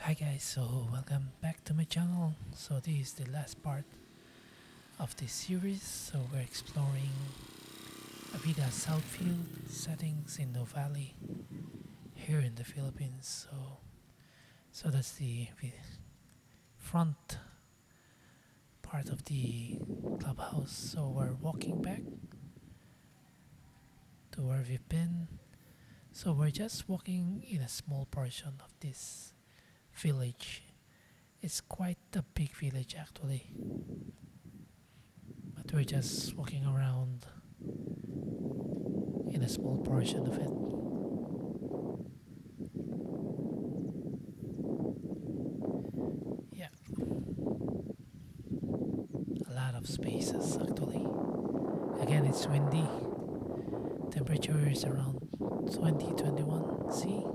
Hi guys, so welcome back to my channel. So this is the last part of this series. So we're exploring Avida Southfield Settings in Nuvali here in the Philippines. So that's the front part of the clubhouse. So we're walking back to where we've been. So we're just walking in a small portion of this village. It's quite a big village actually, but we're just walking around in a small portion of it. Yeah, a lot of spaces actually. Again, it's windy. Temperature is around 20-21 C.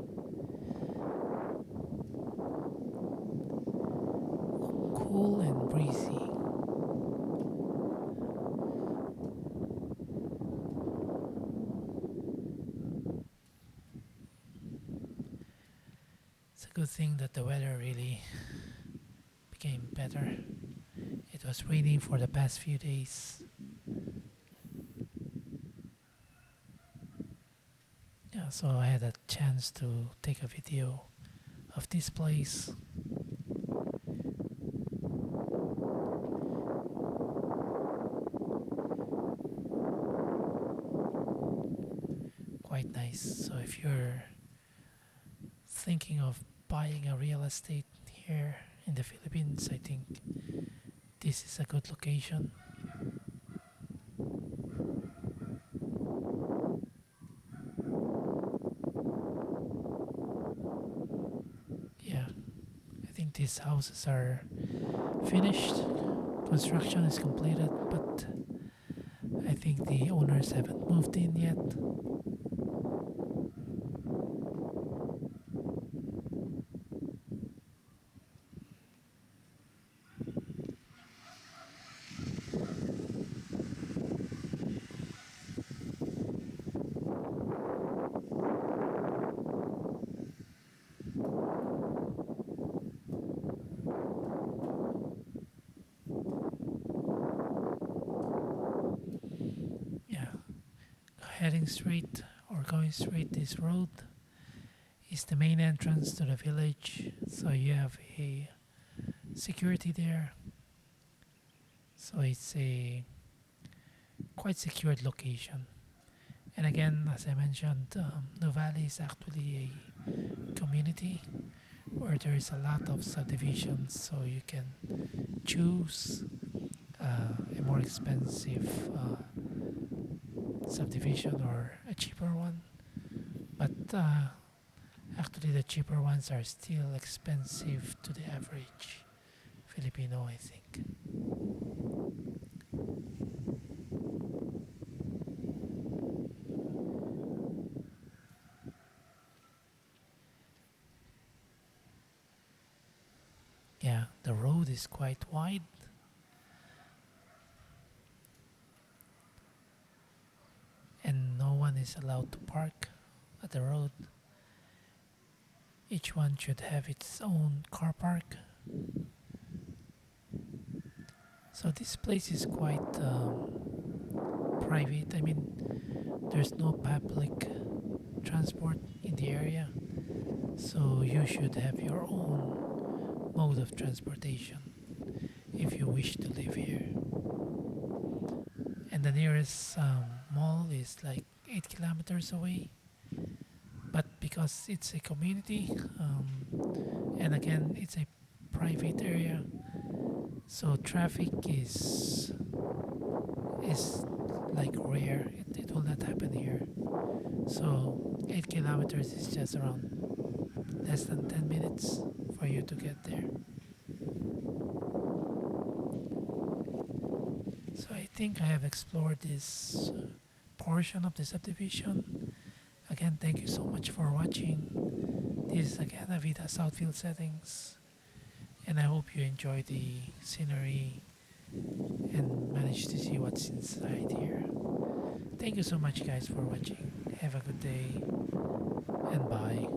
Cool and breezy. It's a good thing that the weather really became better. It was raining for the past few days. Yeah, so I had a chance to take a video of this place. Quite nice. So if you're thinking of buying a real estate here in the Philippines, I think this is a good location. Yeah, I think these houses are finished. Construction is completed, but I think the owners haven't moved in yet. Yeah, heading straight or going straight this road is the main entrance to the village. So you have a security there. So it's a quite secured location. And again, as I mentioned, Nuvali is actually a community where there is a lot of subdivisions, so you can choose a more expensive subdivision or a cheaper one. But actually, the cheaper ones are still expensive to the average Filipino, I think. Yeah, the road is quite wide. And no one is allowed to park at the road. Each one should have its own car park. So this place is quite private. I mean, there's no public transport in the area. So you should have your own mode of transportation if you wish to live here. And the nearest mall is like 8 kilometers away. But because it's a community, and again, it's a private area, so traffic is like rare. It will not happen here. So 8 kilometers is just around less than 10 minutes for you to get there. So I think I have explored this portion of the subdivision. Again, thank you so much for watching. This is again Avida Southfield Settings, and I hope you enjoy the scenery and manage to see what's inside here. Thank you so much guys for watching. Have a good day and bye.